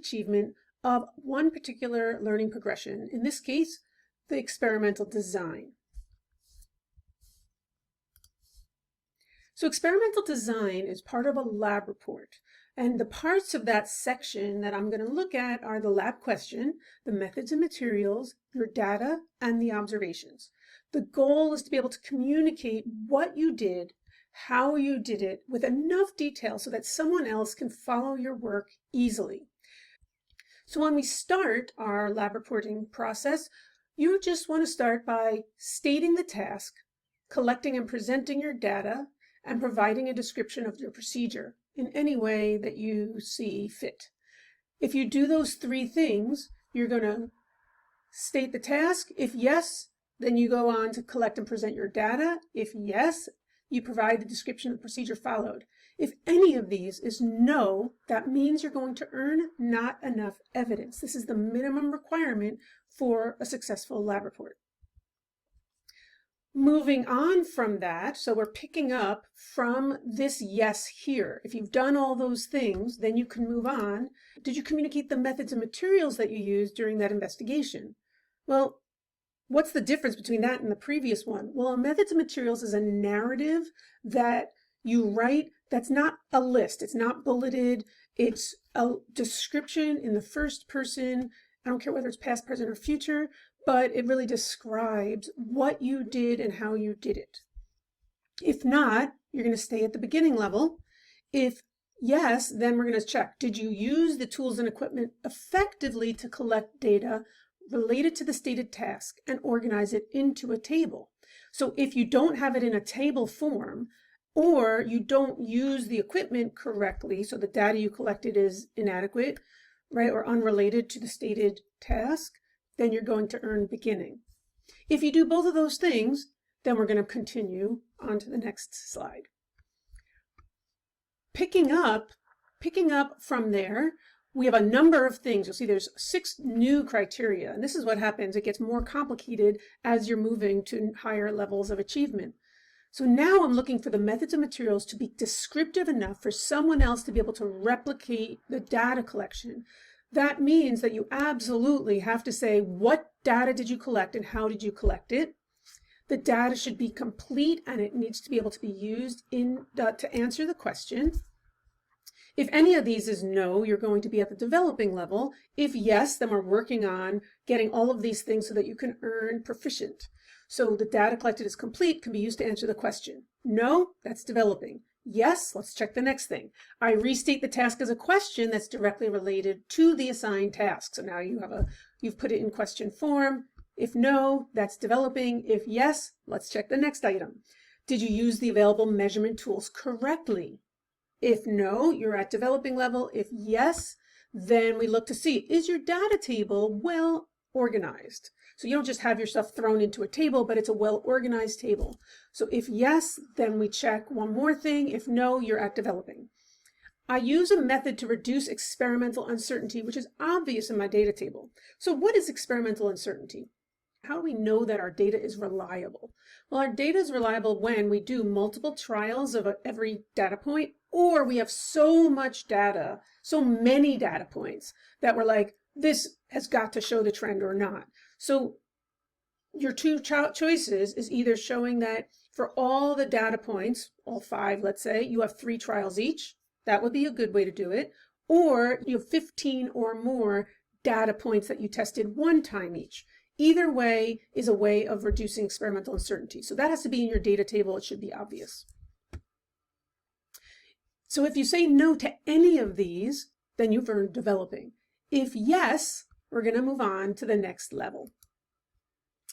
achievement of one particular learning progression, in this case, the experimental design. So experimental design is part of a lab report, and the parts of that section that I'm going to look at are the lab question, the methods and materials, your data, and the observations. The goal is to be able to communicate what you did, how you did it, with enough detail so that someone else can follow your work easily. So when we start our lab reporting process, you just want to start by stating the task, collecting and presenting your data, and providing a description of your procedure in any way that you see fit. If you do those three things, you're going to state the task. If yes, then you go on to collect and present your data. If yes, you provide the description of the procedure followed. If any of these is no, that means you're going to earn not enough evidence. This is the minimum requirement for a successful lab report. Moving on from that, so we're picking up from this yes here. If you've done all those things, then you can move on. Did you communicate the methods and materials that you used during that investigation? Well, what's the difference between that and the previous one? Well, methods and materials is a narrative that you write that's not a list. It's not bulleted. It's a description in the first person. I don't care whether it's past, present, or future, but it really describes what you did and how you did it. If not, you're going to stay at the beginning level. If yes, then we're going to check, did you use the tools and equipment effectively to collect data related to the stated task and organize it into a table? So if you don't have it in a table form, or you don't use the equipment correctly, so the data you collected is inadequate, right, or unrelated to the stated task, then you're going to earn beginning. If you do both of those things, then we're going to continue on to the next slide. Picking up from there, we have a number of things. You'll see there's 6 new criteria, and this is what happens. It gets more complicated as you're moving to higher levels of achievement. So now I'm looking for the methods and materials to be descriptive enough for someone else to be able to replicate the data collection. That means that you absolutely have to say, what data did you collect and how did you collect it? The data should be complete and it needs to be able to be used to answer the question. If any of these is no, you're going to be at the developing level. If yes, then we're working on getting all of these things so that you can earn proficient. So the data collected is complete, can be used to answer the question. No, that's developing. Yes, let's check the next thing. I restate the task as a question that's directly related to the assigned task. So now you've put it in question form. If no, that's developing. If yes, let's check the next item. Did you use the available measurement tools correctly? If no, you're at developing level. If yes, then we look to see, is your data table well organized? So you don't just have your stuff thrown into a table, but it's a well-organized table. So if yes, then we check one more thing. If no, you're at developing. I use a method to reduce experimental uncertainty, which is obvious in my data table. So what is experimental uncertainty? How do we know that our data is reliable? Well, our data is reliable when we do multiple trials of every data point, or we have so much data, so many data points, that we're like, this has got to show the trend or not. So your two choices is either showing that for all the data points, all 5, let's say, you have 3 trials each. That would be a good way to do it. Or you have 15 or more data points that you tested 1 time each. Either way is a way of reducing experimental uncertainty. So that has to be in your data table. It should be obvious. So if you say no to any of these, then you've earned developing. If yes, we're going to move on to the next level.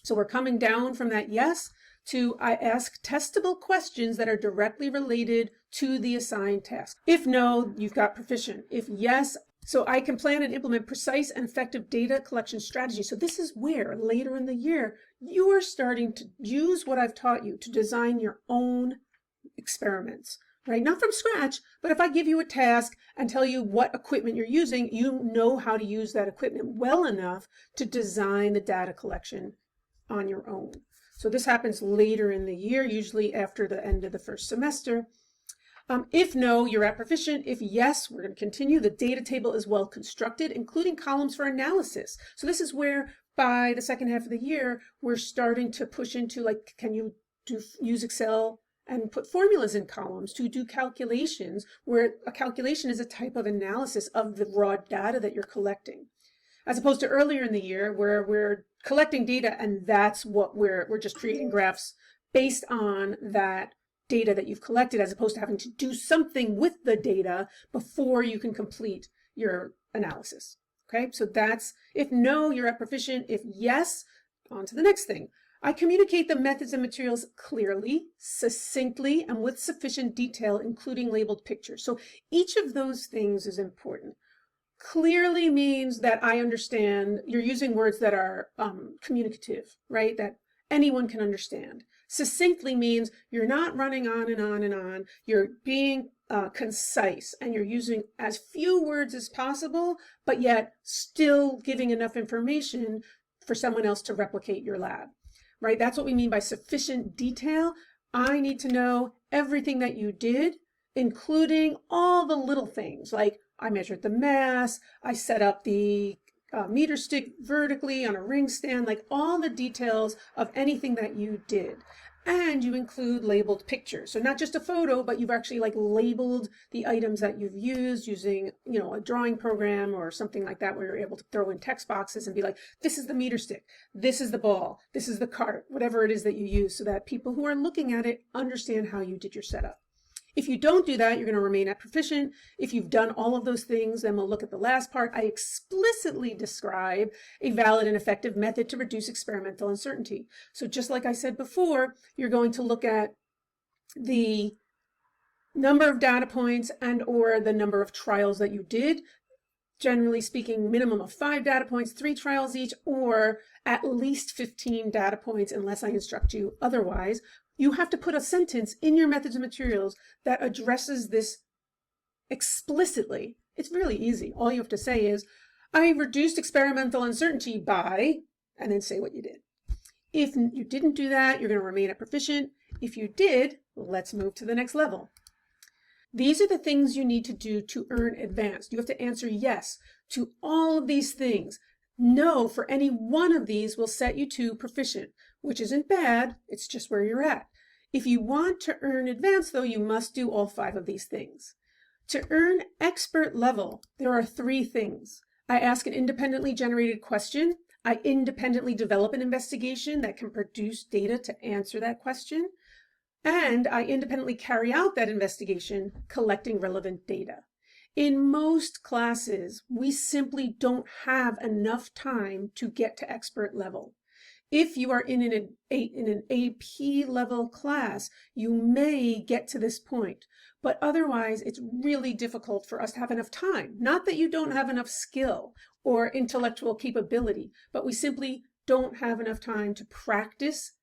So we're coming down from that yes to I ask testable questions that are directly related to the assigned task. If no, you've got proficient. If yes, so I can plan and implement precise and effective data collection strategies. So this is where later in the year, you are starting to use what I've taught you to design your own experiments. Right? Not from scratch, but if I give you a task and tell you what equipment you're using, you know how to use that equipment well enough to design the data collection on your own. So this happens later in the year, usually after the end of the first semester. If no, you're at proficient. If yes, we're going to continue. The data table is well constructed, including columns for analysis. So this is where by the second half of the year, we're starting to push into like, can you use Excel and put formulas in columns to do calculations, where a calculation is a type of analysis of the raw data that you're collecting, as opposed to earlier in the year where we're collecting data and that's what we're just creating graphs based on that data that you've collected, as opposed to having to do something with the data before you can complete your analysis. Okay, so that's if no, you're at proficient. If yes, on to the next thing. I communicate the methods and materials clearly, succinctly, and with sufficient detail, including labeled pictures. So each of those things is important. Clearly means that I understand you're using words that are communicative, right? That anyone can understand. Succinctly means you're not running on and on and on. You're being concise and you're using as few words as possible, but yet still giving enough information for someone else to replicate your lab, right? That's what we mean by sufficient detail. I need to know everything that you did, including all the little things, like I measured the mass, I set up the meter stick vertically on a ring stand, like all the details of anything that you did. And you include labeled pictures. So not just a photo, but you've actually like labeled the items that you've used using, you know, a drawing program or something like that, where you're able to throw in text boxes and be like, this is the meter stick, this is the ball, this is the cart, whatever it is that you use, so that people who are looking at it understand how you did your setup. If you don't do that, you're going to remain at proficient. If you've done all of those things, then we'll look at the last part. I explicitly describe a valid and effective method to reduce experimental uncertainty. So just like I said before, you're going to look at the number of data points and or the number of trials that you did. Generally speaking, minimum of 5 data points, 3 trials each, or at least 15 data points unless I instruct you otherwise. You have to put a sentence in your methods and materials that addresses this explicitly. It's really easy. All you have to say is, I reduced experimental uncertainty by, and then say what you did. If you didn't do that, you're going to remain at proficient. If you did, let's move to the next level. These are the things you need to do to earn advanced. You have to answer yes to all of these things. No for any one of these will set you to proficient, which isn't bad, it's just where you're at. If you want to earn advanced, though, you must do all 5 of these things. To earn expert level, there are 3 things. I ask an independently generated question. I independently develop an investigation that can produce data to answer that question. And I independently carry out that investigation, collecting relevant data. In most classes, we simply don't have enough time to get to expert level. If you are in an AP level class, you may get to this point, but otherwise it's really difficult for us to have enough time. Not that you don't have enough skill or intellectual capability, but we simply don't have enough time to practice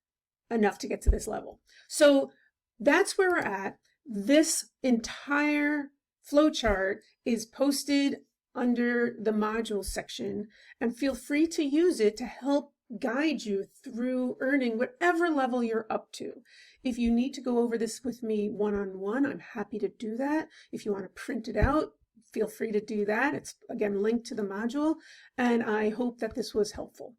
enough to get to this level. So that's where we're at. This entire flowchart is posted under the modules section, and feel free to use it to help guide you through earning whatever level you're up to. If you need to go over this with me one-on-one, I'm happy to do that. If you want to print it out, feel free to do that. It's again linked to the module, and I hope that this was helpful.